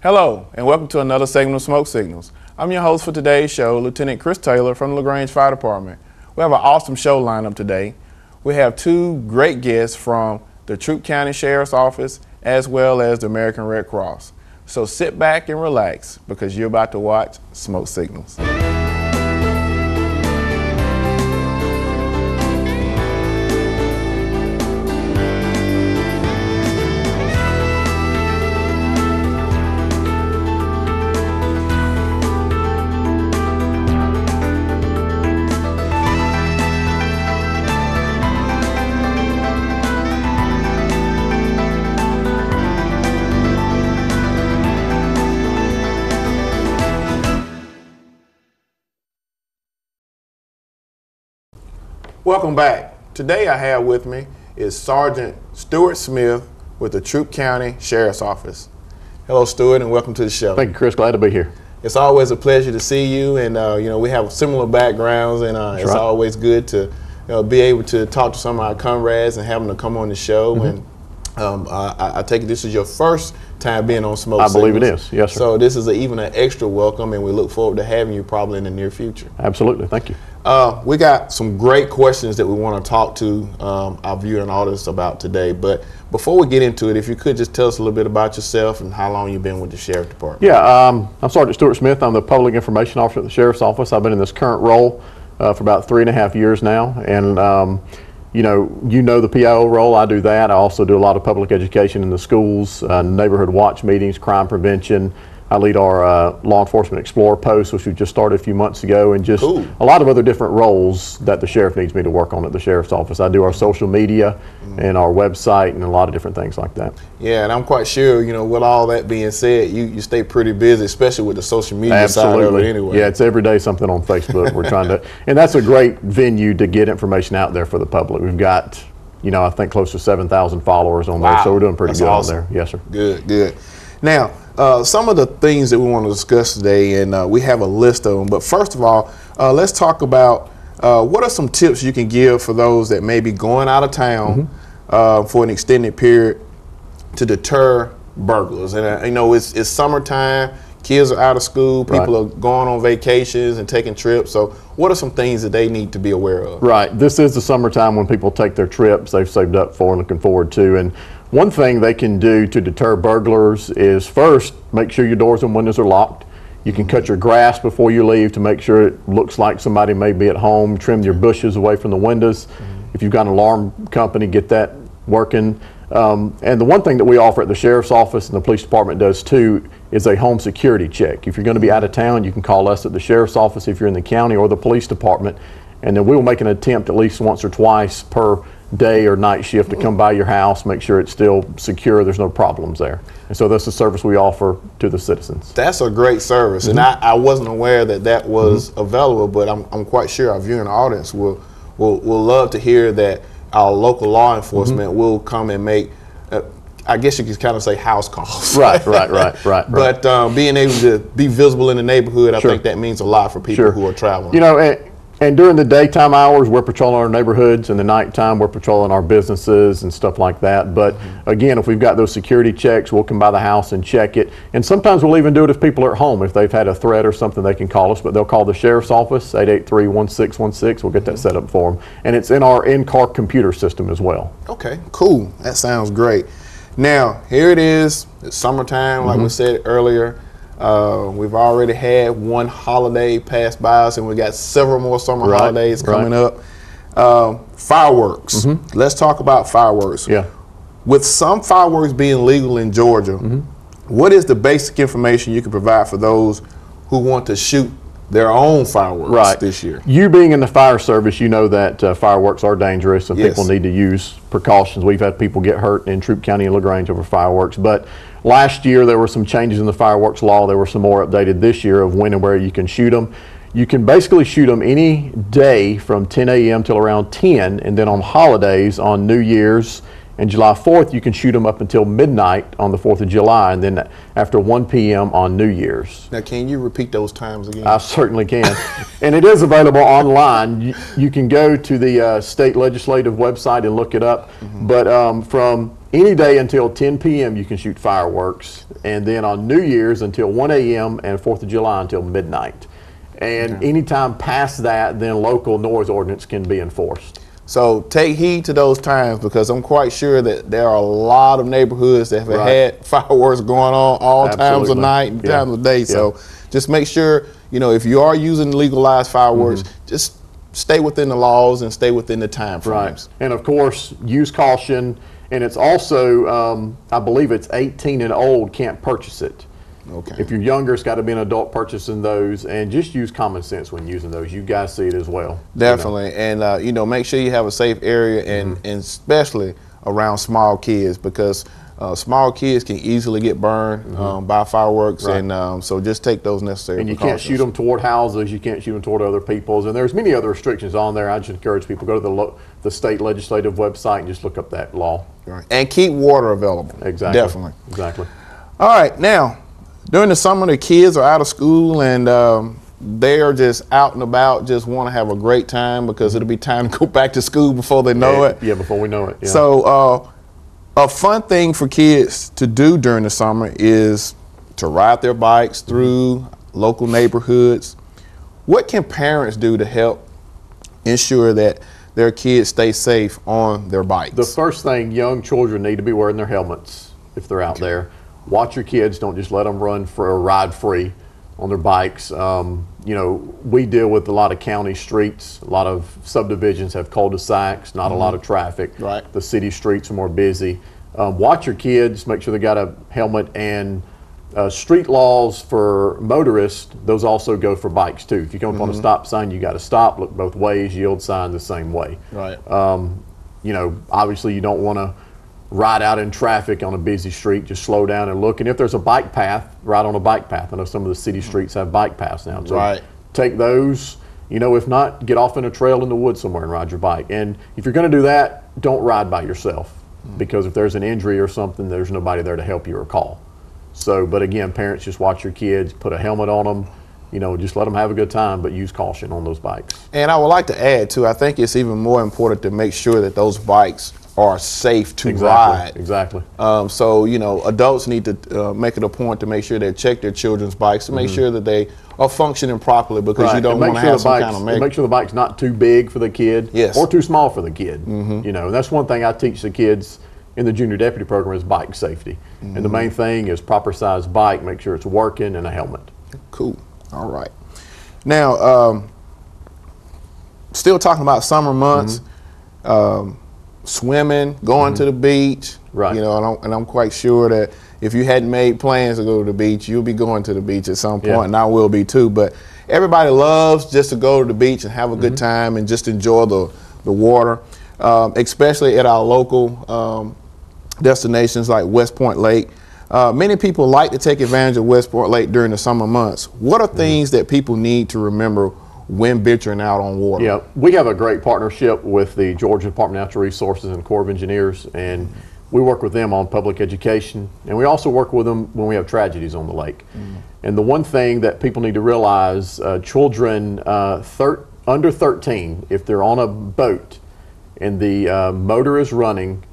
Hello, and welcome to another segment of Smoke Signals. I'm your host for today's show, Lieutenant Chris Taylor from the LaGrange Fire Department. We have an awesome show lineup today. We have two great guests from the Troup County Sheriff's Office as well as the American Red Cross. So sit back and relax because you're about to watch Smoke Signals. Welcome back. Today I have with me is Sergeant Stuart Smith with the Troup County Sheriff's Office. Hello, Stuart, and welcome to the show. Thank you, Chris. Glad to be here. It's always a pleasure to see you, and we have similar backgrounds, and it's always good to be able to talk to some of our comrades and have them to come on the show. And I take it this is your first time being on Smoke Signals. I believe it is, yes, sir. So this is even an extra welcome, and we look forward to having you probably in the near future. Absolutely, thank you. We got some great questions that we want to talk to our viewing audience about today. But before we get into it, if you could just tell us a little bit about yourself and how long you've been with the Sheriff Department. Yeah, I'm Sergeant Stuart Smith. I'm the Public Information Officer at the Sheriff's Office. I've been in this current role for about 3.5 years now. And you know the PIO role. I do that. I also do a lot of public education in the schools, neighborhood watch meetings, crime prevention. I lead our Law Enforcement Explorer post, which we just started a few months ago, and just a lot of other different roles that the sheriff needs me to work on at the Sheriff's Office. I do our social media and our website and a lot of different things like that. Yeah, and I'm quite sure, with all that being said, you stay pretty busy, especially with the social media side of it anyway. Yeah, it's every day something on Facebook. We're trying to, and that's a great venue to get information out there for the public. We've got, I think close to 7,000 followers on there, so we're doing pretty good on there. Yes, sir. Good, good. Now, some of the things that we want to discuss today, and we have a list of them, but first of all, let's talk about what are some tips you can give for those that may be going out of town for an extended period to deter burglars. And it's summertime, kids are out of school, people are going on vacations and taking trips, so what are some things that they need to be aware of? Right, this is the summertime when people take their trips they've saved up for and looking forward to. And one thing they can do to deter burglars is first, make sure your doors and windows are locked. You can cut your grass before you leave to make sure it looks like somebody may be at home. Trim your bushes away from the windows. If you've got an alarm company, get that working. And the one thing that we offer at the Sheriff's Office and the Police Department does too is a home security check. If you're going to be out of town, you can call us at the Sheriff's Office if you're in the county or the Police Department, and then we'll make an attempt at least once or twice per day or night shift to come by your house, make sure it's still secure, there's no problems there. And so that's the service we offer to the citizens. That's a great service, and I wasn't aware that was available, but I'm quite sure our viewing audience will love to hear that our local law enforcement will come and make, I guess you could kind of say house calls. Right. But being able to be visible in the neighborhood, I think that means a lot for people who are traveling. And during the daytime hours, we're patrolling our neighborhoods, and the nighttime, we're patrolling our businesses and stuff like that. But again, if we've got those security checks, we'll come by the house and check it. And sometimes we'll even do it if people are at home. If they've had a threat or something, they can call us, but they'll call the Sheriff's Office, 883-1616. We'll get that set up for them. And it's in our in-car computer system as well. Okay, cool. That sounds great. Now, here it is. It's summertime, like we said earlier. We've already had one holiday pass by us, and we got several more summer holidays coming up. Fireworks. Let's talk about fireworks. Yeah. With some fireworks being legal in Georgia, what is the basic information you can provide for those who want to shoot their own fireworks this year? You being in the fire service, you know that fireworks are dangerous and people need to use precautions. We've had people get hurt in Troup County and LaGrange over fireworks, but last year there were some changes in the fireworks law. There were some more updated this year of when and where you can shoot them. You can basically shoot them any day from 10 a.m. till around 10, and then on holidays, on New Year's and July 4th, you can shoot them up until midnight on the 4th of July, and then after 1 p.m. on New Year's. Now, can you repeat those times again? I certainly can. And it is available online. You can go to the state legislative website and look it up. But from Any day until 10 p.m. you can shoot fireworks, and then on New Year's until 1 a.m. and 4th of July until midnight. And anytime past that, then local noise ordinance can be enforced. So take heed to those times, because I'm quite sure that there are a lot of neighborhoods that have had fireworks going on all times of night and times of day. So just make sure, you know, if you are using legalized fireworks, just stay within the laws and stay within the time frames. And of course, use caution. And it's also, I believe it's 18 and old can't purchase it. Okay. If you're younger, it's got to be an adult purchasing those, and just use common sense when using those. You guys see it as well. Definitely. You know. And, you know, make sure you have a safe area, and especially around small kids, because small kids can easily get burned by fireworks. And so just take those necessary precautions. And you can't shoot them toward houses. You can't shoot them toward other people's. And there's many other restrictions on there. I just encourage people to go to the state legislative website and just look up that law. Right. And keep water available. Exactly. Definitely. Exactly. All right. Now, during the summer, the kids are out of school, and they are just out and about, just want to have a great time, because it'll be time to go back to school before they know it. Yeah, before we know it. Yeah. So a fun thing for kids to do during the summer is to ride their bikes through local neighborhoods. What can parents do to help ensure that their kids stay safe on their bikes? The first thing, young children need to be wearing their helmets if they're out there. Watch your kids. Don't just let them run for a ride free on their bikes. You know, we deal with a lot of county streets. A lot of subdivisions have cul-de-sacs, not a lot of traffic. Right. The city streets are more busy. Watch your kids. Make sure they got a helmet. And street laws for motorists, those also go for bikes too. If you come up on a stop sign, you got to stop, look both ways, yield sign the same way. Right. You know, obviously you don't want to ride out in traffic on a busy street. Just slow down and look. And if there's a bike path, ride on a bike path. I know some of the city streets have bike paths now. So take those. You know, if not, get off in a trail in the woods somewhere and ride your bike. And if you're going to do that, don't ride by yourself, because if there's an injury or something, there's nobody there to help you or call. So, but again, parents, just watch your kids, put a helmet on them, you know, just let them have a good time, but use caution on those bikes. And I would like to add too, I think it's even more important to make sure that those bikes are safe to ride. Exactly. So, you know, adults need to make it a point to make sure they check their children's bikes to make sure that they are functioning properly, because you don't want to have some kind of make sure the bike's not too big for the kid or too small for the kid. You know, and that's one thing I teach the kids in the junior deputy program is bike safety. And the main thing is proper size bike, make sure it's working, and a helmet. Cool. All right. Now, still talking about summer months, swimming, going to the beach. Right. You know, and I'm quite sure that if you hadn't made plans to go to the beach, you'll be going to the beach at some point, and I will be too. But everybody loves just to go to the beach and have a good time and just enjoy the water, especially at our local destinations like West Point Lake. Many people like to take advantage of West Point Lake during the summer months. What are things that people need to remember when venturing out on water? Yeah, we have a great partnership with the Georgia Department of Natural Resources and Corps of Engineers, and we work with them on public education, and we also work with them when we have tragedies on the lake. And the one thing that people need to realize, children under 13, if they're on a boat and the motor is running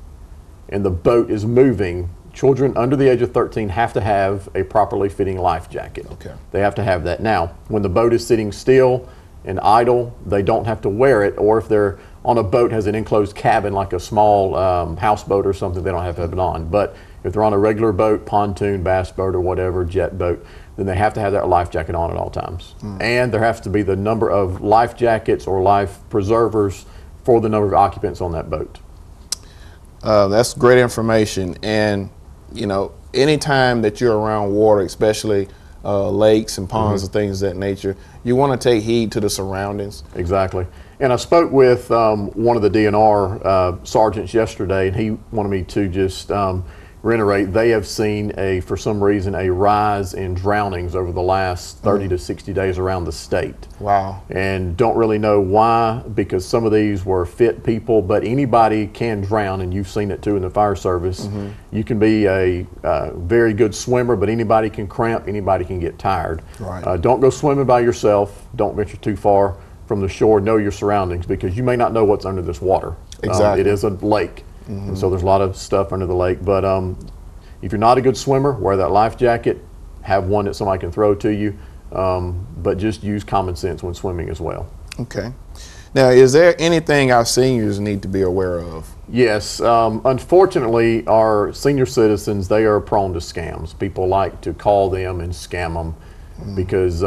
and the boat is moving, children under the age of 13 have to have a properly fitting life jacket. Okay. They have to have that. Now, when the boat is sitting still and idle, they don't have to wear it, or if they're on a boat has an enclosed cabin like a small houseboat or something, they don't have to have it on. But if they're on a regular boat, pontoon, bass boat, or whatever, jet boat, then they have to have that life jacket on at all times. And there has to be the number of life jackets or life preservers for the number of occupants on that boat. That's great information. And, you know, anytime that you're around water, especially lakes and ponds and things of that nature, you want to take heed to the surroundings. Exactly. And I spoke with one of the DNR sergeants yesterday, and he wanted me to just reiterate, they have seen for some reason, a rise in drownings over the last 30 to 60 days around the state. Wow. And don't really know why, because some of these were fit people, but anybody can drown, and you've seen it too in the fire service. You can be a very good swimmer, but anybody can cramp, anybody can get tired. Right. Don't go swimming by yourself. Don't venture too far from the shore. Know your surroundings, because you may not know what's under this water. Exactly. It is a lake. And so there's a lot of stuff under the lake. But if you're not a good swimmer, wear that life jacket, have one that somebody can throw to you, but just use common sense when swimming as well. Okay. Now, is there anything our seniors need to be aware of? Yes. Unfortunately, our senior citizens, they are prone to scams. People like to call them and scam them because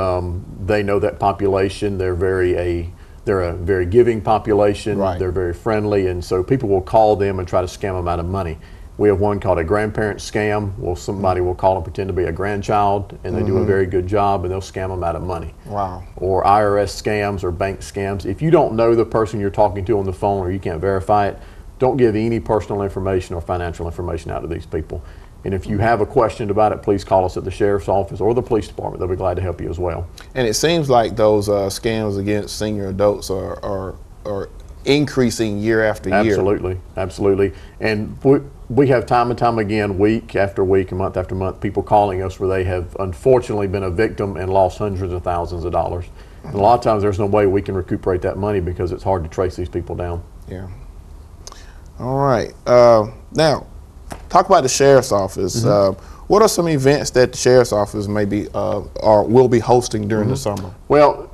they know that population. They're a very giving population. Right. They're very friendly, and so people will call them and try to scam them out of money. We have one called a grandparent scam. Well, somebody will call and pretend to be a grandchild, and they do a very good job, and they'll scam them out of money. Wow. Or IRS scams or bank scams. If you don't know the person you're talking to on the phone or you can't verify it, don't give any personal information or financial information out to these people. And if you have a question about it, please call us at the sheriff's office or the police department. They'll be glad to help you as well. And it seems like those scams against senior adults are increasing year after year. Absolutely, absolutely. And we have time and time again, week after week and month after month, people calling us where they have unfortunately been a victim and lost hundreds of thousands of dollars. And a lot of times there's no way we can recuperate that money because it's hard to trace these people down. Yeah. All right. Now, talk about the sheriff's office. What are some events that the sheriff's office maybe or will be hosting during the summer? Well,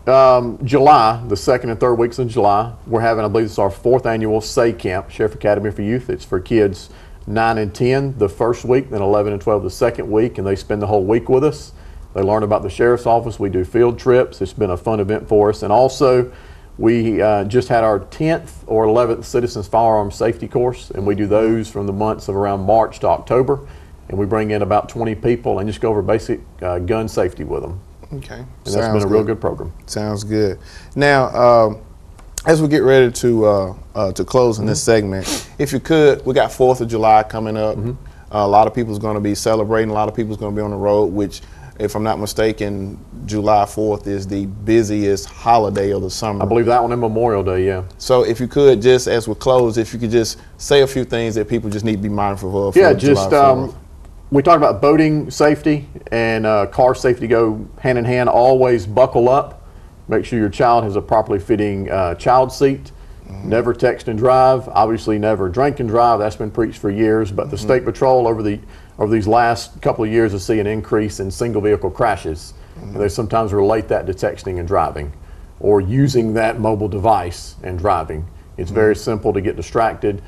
July, the second and third weeks in July, we're having, I believe it's our 4th annual SAY Camp, Sheriff Academy for Youth. It's for kids 9 and 10 the first week, then 11 and 12 the second week, and they spend the whole week with us. They learn about the sheriff's office. We do field trips. It's been a fun event for us. And also, we just had our 10th or 11th Citizens Firearm Safety course, and we do those from the months of around March to October. And we bring in about 20 people and just go over basic gun safety with them. Okay. And that's been a real good program. Sounds good. Now, as we get ready to close in this segment, if you could, we got 4th of July coming up. A lot of people's going to be celebrating. A lot of people's going to be on the road, which, if I'm not mistaken, July 4th is the busiest holiday of the summer. I believe that one in Memorial Day, yeah. So if you could, just as we close, if you could just say a few things that people just need to be mindful of. Yeah, just we talk about boating safety and car safety go hand in hand. Always buckle up. Make sure your child has a properly fitting child seat. Never text and drive. Obviously, never drink and drive. That's been preached for years. But the State Patrol over these last couple of years has seen an increase in single vehicle crashes. And they sometimes relate that to texting and driving, or using that mobile device and driving. It's very simple to get distracted.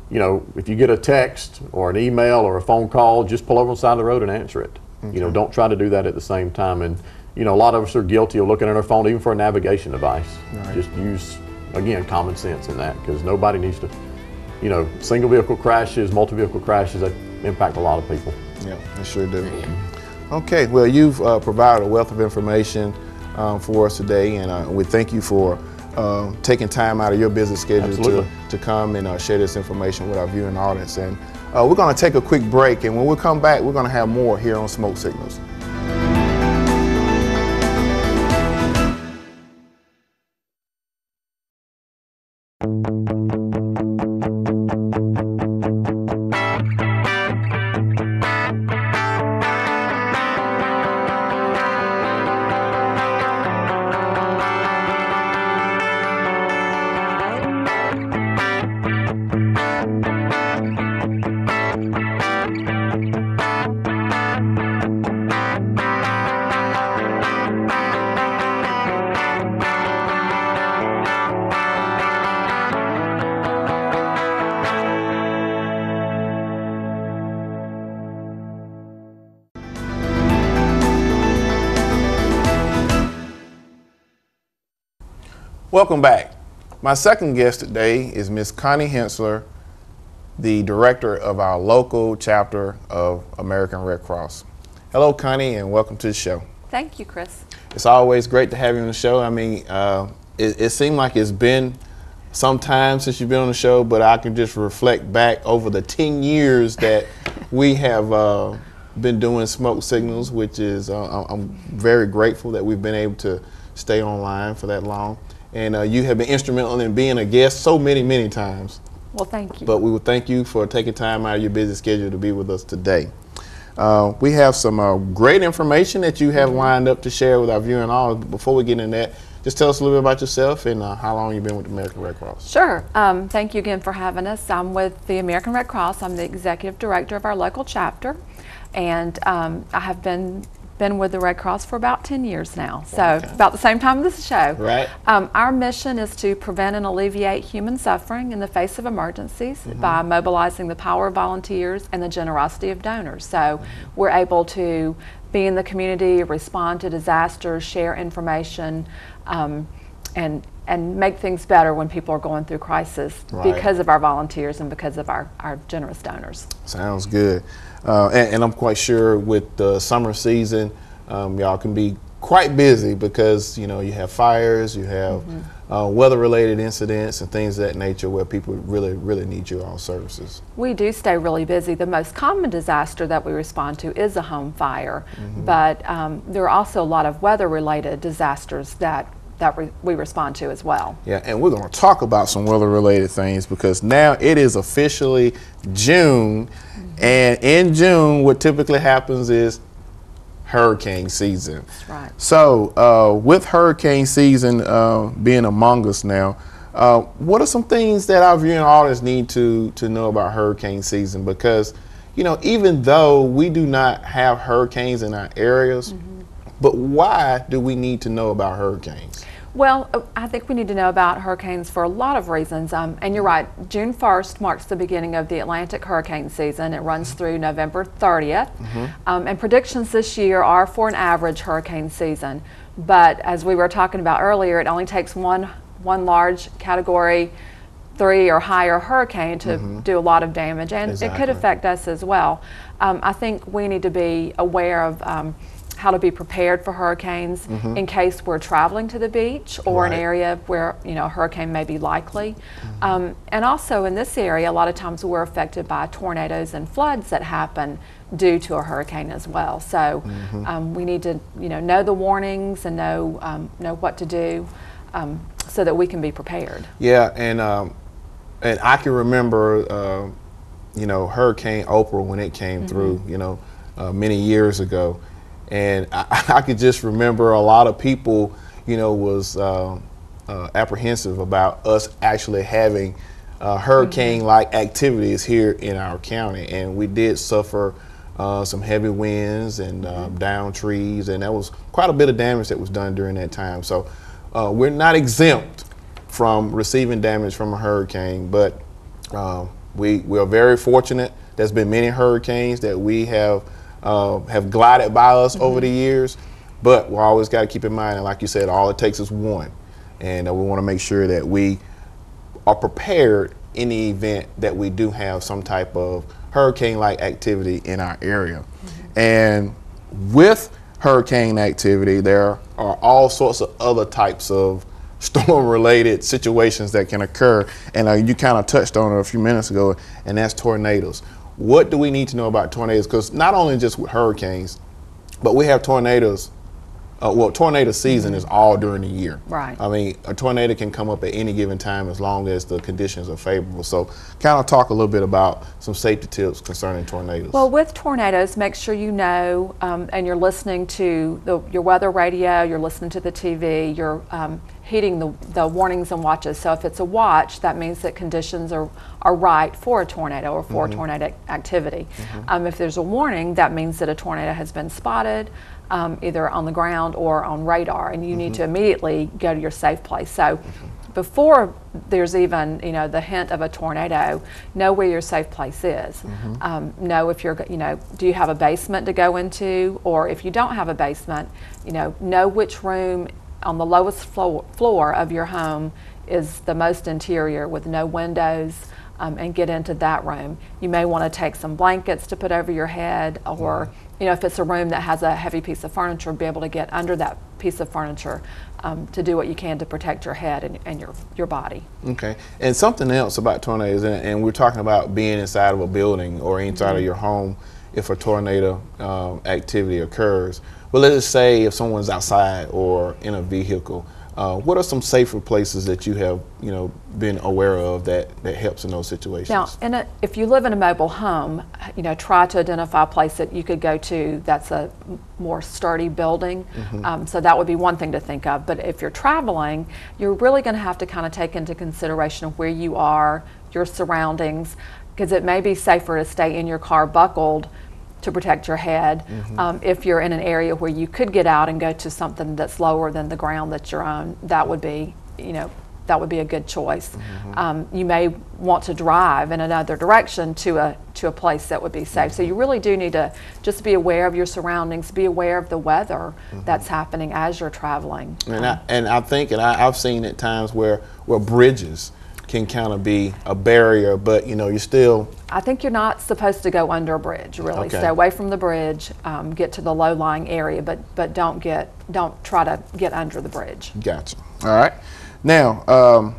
You know, if you get a text or an email or a phone call, just pull over on the side of the road and answer it. You know, don't try to do that at the same time. And you know, a lot of us are guilty of looking at our phone even for a navigation device. Just use, again, common sense in that, because nobody needs to, you know, single vehicle crashes, multi-vehicle crashes, that impact a lot of people. Yeah, they sure do. Okay, well, you've provided a wealth of information for us today, and we thank you for taking time out of your busy schedule to come and share this information with our viewing audience. And we're going to take a quick break, and when we come back, we're going to have more here on Smoke Signals. Welcome back. My second guest today is Ms. Connie Hensler, the director of our local chapter of American Red Cross. Hello, Connie, and welcome to the show. Thank you, Chris. It's always great to have you on the show. I mean, it seemed like it's been some time since you've been on the show, but I can just reflect back over the 10 years that we have been doing Smoke Signals, which is, I'm very grateful that we've been able to stay online for that long. And you have been instrumental in being a guest so many, many times. Well, thank you. But we would thank you for taking time out of your busy schedule to be with us today. We have some great information that you have lined up to share with our viewing audience. Before we get into that, just tell us a little bit about yourself and how long you've been with the American Red Cross. Sure. Thank you again for having us. I'm with the American Red Cross. I'm the executive director of our local chapter, and I have been with the Red Cross for about 10 years now, so about the same time as this show. Right. Our mission is to prevent and alleviate human suffering in the face of emergencies by mobilizing the power of volunteers and the generosity of donors. So we're able to be in the community, respond to disasters, share information, and make things better when people are going through crisis because of our volunteers and because of our generous donors. Sounds good. And I'm quite sure with the summer season, y'all can be quite busy because you have fires, you have weather-related incidents and things of that nature where people really need your all services. We do stay really busy. The most common disaster that we respond to is a home fire, but there are also a lot of weather-related disasters that we respond to as well. Yeah, and we're going to talk about some weather-related things because now it is officially June, and in June, what typically happens is hurricane season. That's right. So, with hurricane season being among us now, what are some things that our viewing audience need to know about hurricane season? Because, even though we do not have hurricanes in our areas, but why do we need to know about hurricanes? Well, I think we need to know about hurricanes for a lot of reasons. And you're right, June 1st marks the beginning of the Atlantic hurricane season. It runs through November 30th. And predictions this year are for an average hurricane season. But as we were talking about earlier, it only takes one large Category 3 or higher hurricane to do a lot of damage. And it could affect us as well. I think we need to be aware of how to be prepared for hurricanes in case we're traveling to the beach or an area where a hurricane may be likely. And also in this area, a lot of times we're affected by tornadoes and floods that happen due to a hurricane as well. So we need to know the warnings and know what to do so that we can be prepared. Yeah, and I can remember Hurricane Oprah when it came through many years ago. And I could just remember a lot of people, was apprehensive about us actually having hurricane-like activities here in our county. And we did suffer some heavy winds and downed trees, and that was quite a bit of damage that was done during that time. So we're not exempt from receiving damage from a hurricane, but we are very fortunate. There's been many hurricanes that we have glided by us over the years, but we always got to keep in mind, and like you said, all it takes is one, and we want to make sure that we are prepared in the event that we do have some type of hurricane-like activity in our area. And with hurricane activity, there are all sorts of other types of storm-related situations that can occur, and you kind of touched on it a few minutes ago, and that's tornadoes. What do we need to know about tornadoes? Because not only just with hurricanes, but we have tornadoes. Tornado season is all during the year. Right. I mean, a tornado can come up at any given time as long as the conditions are favorable. So kind of talk a little bit about some safety tips concerning tornadoes. Well, with tornadoes, make sure you know and you're listening to your weather radio, you're listening to the TV, you're heeding the warnings and watches. So if it's a watch, that means that conditions are right for a tornado or for tornado activity. If there's a warning, that means that a tornado has been spotted, either on the ground or on radar, and you need to immediately go to your safe place. So before there's even the hint of a tornado, know where your safe place is. Know if you're do you have a basement to go into, or if you don't have a basement, know which room on the lowest floor of your home is the most interior with no windows, and get into that room. You may want to take some blankets to put over your head, or if it's a room that has a heavy piece of furniture, be able to get under that piece of furniture to do what you can to protect your head and your body. Okay, and something else about tornadoes, and we're talking about being inside of a building or inside of your home if a tornado activity occurs. Well, let's say if someone's outside or in a vehicle, what are some safer places that you have, been aware of that helps in those situations? Now, if you live in a mobile home, try to identify a place that you could go to that's a more sturdy building. So that would be one thing to think of. But if you're traveling, you're really going to have to kind of take into consideration where you are, your surroundings, because it may be safer to stay in your car buckled to protect your head. If you're in an area where you could get out and go to something that's lower than the ground that you're on, that would be, that would be a good choice. You may want to drive in another direction to a place that would be safe. So you really do need to just be aware of your surroundings, be aware of the weather that's happening as you're traveling. And I think, and I've seen at times where bridges can kind of be a barrier, but you're still. I think you're not supposed to go under a bridge, really. Okay. Stay away from the bridge, get to the low-lying area, but don't try to get under the bridge. Gotcha. All right. Now,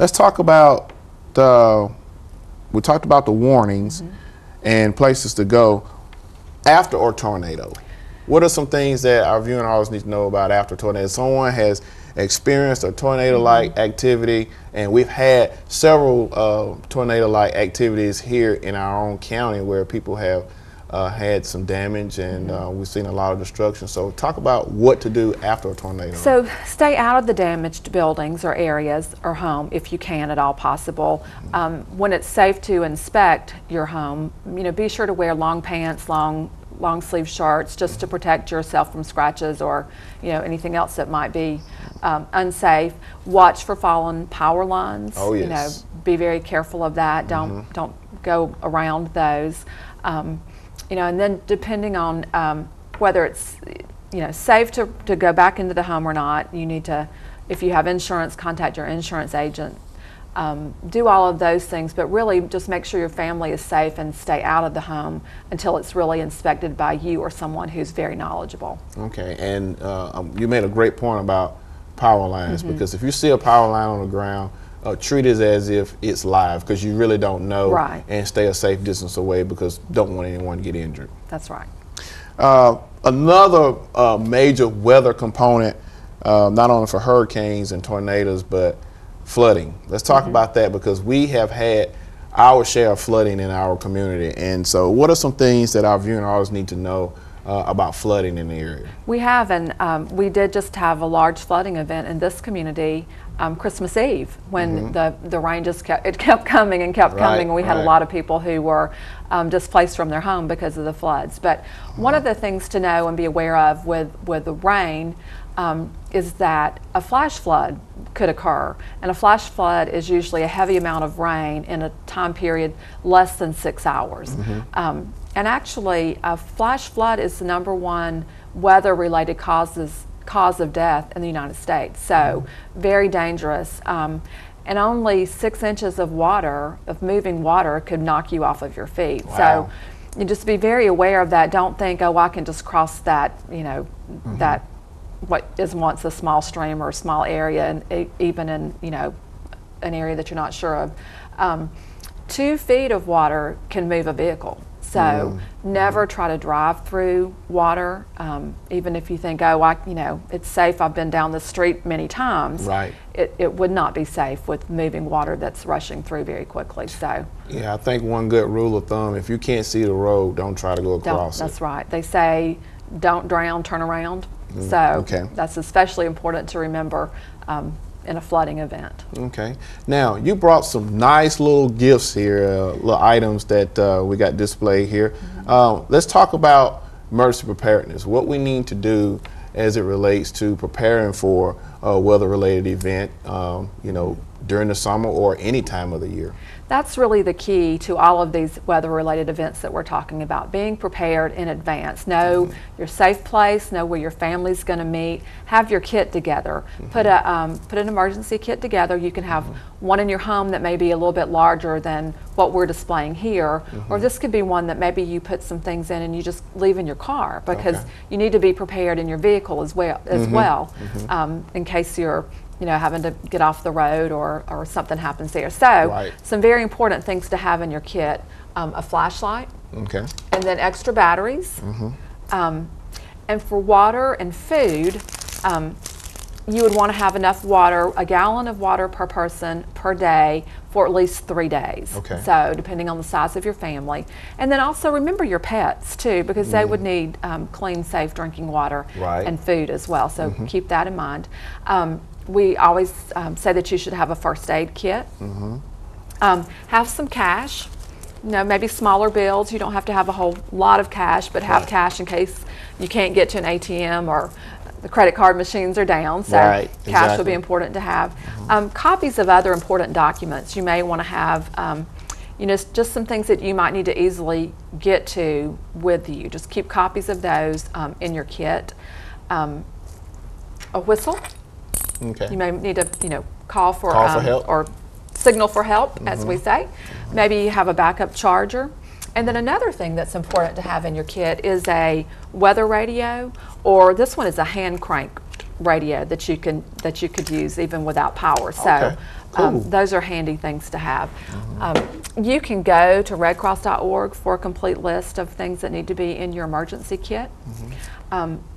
let's talk about we talked about the warnings and places to go after a tornado. What are some things that our viewing audience needs to know about after a tornado? Someone has experienced a tornado-like activity, and we've had several tornado-like activities here in our own county where people have had some damage, and we've seen a lot of destruction. So talk about what to do after a tornado. So stay out of the damaged buildings or areas or home if you can at all possible. When it's safe to inspect your home, be sure to wear long pants, long sleeve shirts, just to protect yourself from scratches or anything else that might be unsafe. Watch for fallen power lines. Oh, yes. Be very careful of that. Don't go around those. And then depending on whether it's safe to go back into the home or not, you need to, if you have insurance, contact your insurance agent. Do all of those things, but really just make sure your family is safe and stay out of the home until it's really inspected by you or someone who's very knowledgeable. Okay, and you made a great point about power lines, because if you see a power line on the ground, treat it as if it's live, because you really don't know, right, and stay a safe distance away because don't want anyone to get injured. That's right. Another major weather component, not only for hurricanes and tornadoes, but flooding. Let's talk about that, because we have had our share of flooding in our community. And so what are some things that our viewing audience need to know about flooding in the area? We have, and we did just have a large flooding event in this community Christmas Eve, when the rain just kept coming and kept coming, and we had a lot of people who were displaced from their home because of the floods. But one of the things to know and be aware of with the rain is that a flash flood could occur, and a flash flood is usually a heavy amount of rain in a time period less than 6 hours. And actually, a flash flood is the #1 weather-related cause of death in the United States. So very dangerous. And only 6 inches of water, of moving water, could knock you off of your feet. Wow. So you just be very aware of that. Don't think, oh, I can just cross that, that what is once a small stream or a small area, and even in, an area that you're not sure of. 2 feet of water can move a vehicle. So never try to drive through water, even if you think, oh, it's safe, I've been down the street many times. Right. It would not be safe with moving water that's rushing through very quickly. So yeah, I think one good rule of thumb, if you can't see the road, don't try to go across it. That's right. They say, don't drown, turn around. So that's especially important to remember in a flooding event. Okay. Now, you brought some nice little gifts here, little items that we got displayed here. Let's talk about emergency preparedness, what we need to do as it relates to preparing for a weather-related event, during the summer or any time of the year. That's really the key to all of these weather-related events that we're talking about, being prepared in advance. Know your safe place, know where your family's going to meet, have your kit together. Put an emergency kit together. You can have one in your home that may be a little bit larger than what we're displaying here, or this could be one that maybe you put some things in and you just leave in your car, because you need to be prepared in your vehicle as well, in case you're having to get off the road or something happens there. So some very important things to have in your kit: a flashlight, and then extra batteries. And for water and food, you would want to have enough water, a gallon of water per person per day for at least 3 days. Okay. So depending on the size of your family. And then also remember your pets too, because they would need clean, safe drinking water Right. and food as well. So keep that in mind. We always say that you should have a first aid kit. Have some cash. Maybe smaller bills. You don't have to have a whole lot of cash, but have cash in case you can't get to an ATM or the credit card machines are down. So Right, cash will exactly. be important to have. Copies of other important documents. You may want to have, just some things that you might need to easily get to with you. Just keep copies of those in your kit. A whistle. Okay. You may need to, call for help. or signal for help, as we say. Maybe you have a backup charger. And then another thing that's important to have in your kit is a weather radio, or this one is a hand crank radio that you could use even without power. So Okay, cool. those are handy things to have. You can go to redcross.org for a complete list of things that need to be in your emergency kit.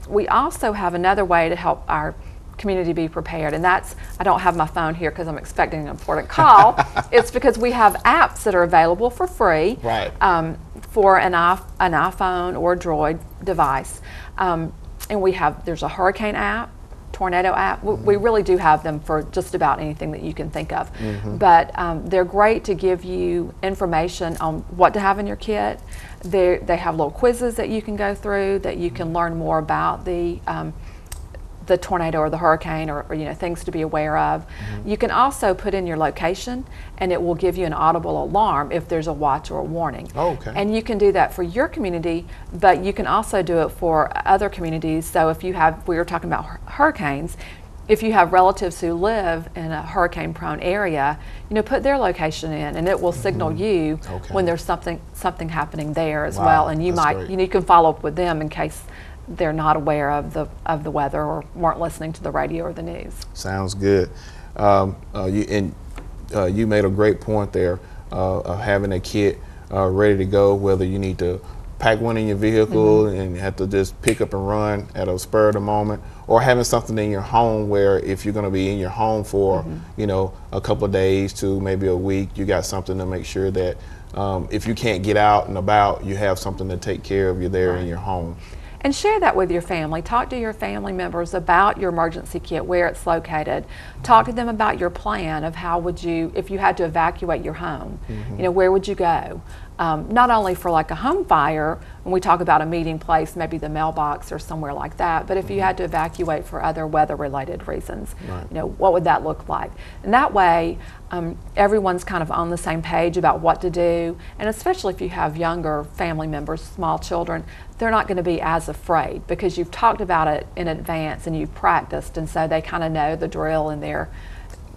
We also have another way to help our community be prepared, and that's, I don't have my phone here because I'm expecting an important call. It's because we have apps that are available for free Right. For an iPhone or Droid device, and there's a hurricane app, tornado app. We really do have them for just about anything that you can think of, but they're great to give you information on what to have in your kit. They have little quizzes that you can go through that you can learn more about the tornado or the hurricane, or things to be aware of. You can also put in your location, and it will give you an audible alarm if there's a watch or a warning. Oh, okay. And you can do that for your community, but you can also do it for other communities. So if you have, we were talking about hurricanes, if you have relatives who live in a hurricane-prone area, put their location in, and it will signal you Okay. when there's something happening there as Wow, well. And you that's might, great. you can follow up with them in case they're not aware of the weather or weren't listening to the radio or the news. Sounds good. You made a great point there of having a kit ready to go, whether you need to pack one in your vehicle and have to just pick up and run at a spur of the moment, or having something in your home where if you're going to be in your home for a couple of days to maybe a week, you got something to make sure that if you can't get out and about, you have something to take care of you there in your home. And share that with your family. Talk to your family members about your emergency kit, where it's located. Talk to them about your plan of how would you, if you had to evacuate your home, where would you go? Not only for like a home fire, when we talk about a meeting place, maybe the mailbox or somewhere like that, but if you had to evacuate for other weather-related reasons, what would that look like? And that way, everyone's kind of on the same page about what to do, and especially if you have younger family members, small children, they're not going to be as afraid because you've talked about it in advance and you've practiced, and so they kind of know the drill, and they're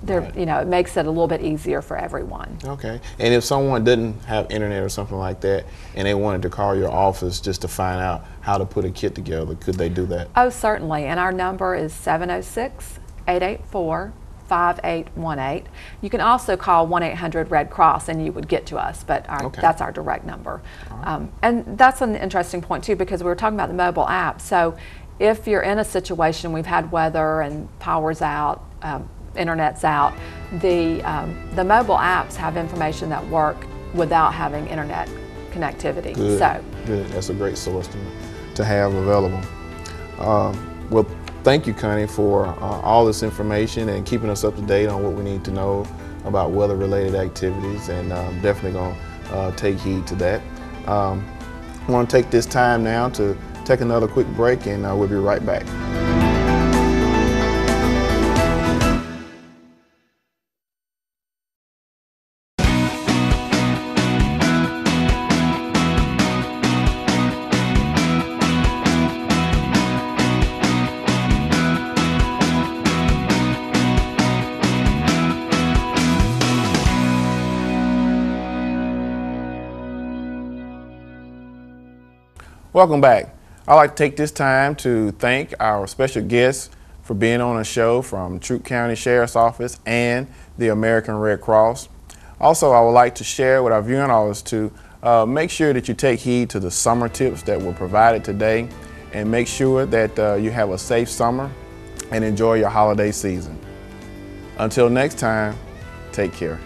Right. it makes it a little bit easier for everyone. Okay. And if someone didn't have internet or something like that, and they wanted to call your office just to find out how to put a kit together, could they do that? Oh, certainly. And our number is 706-884-5818. You can also call 1-800-RED CROSS and you would get to us, but that's our direct number. And that's an interesting point too, because we were talking about the mobile app. So if you're in a situation, we've had weather and power's out, internet's out, the mobile apps have information that work without having internet connectivity. Good. So Good. That's a great source to have available. Well, thank you, Connie, for all this information and keeping us up to date on what we need to know about weather-related activities, and definitely going to take heed to that. I want to take this time now to take another quick break, and we'll be right back. Welcome back. I'd like to take this time to thank our special guests for being on the show from Troup County Sheriff's Office and the American Red Cross. Also, I would like to share with our viewing audience to make sure that you take heed to the summer tips that were provided today, and make sure that you have a safe summer. and enjoy your holiday season. Until next time, take care.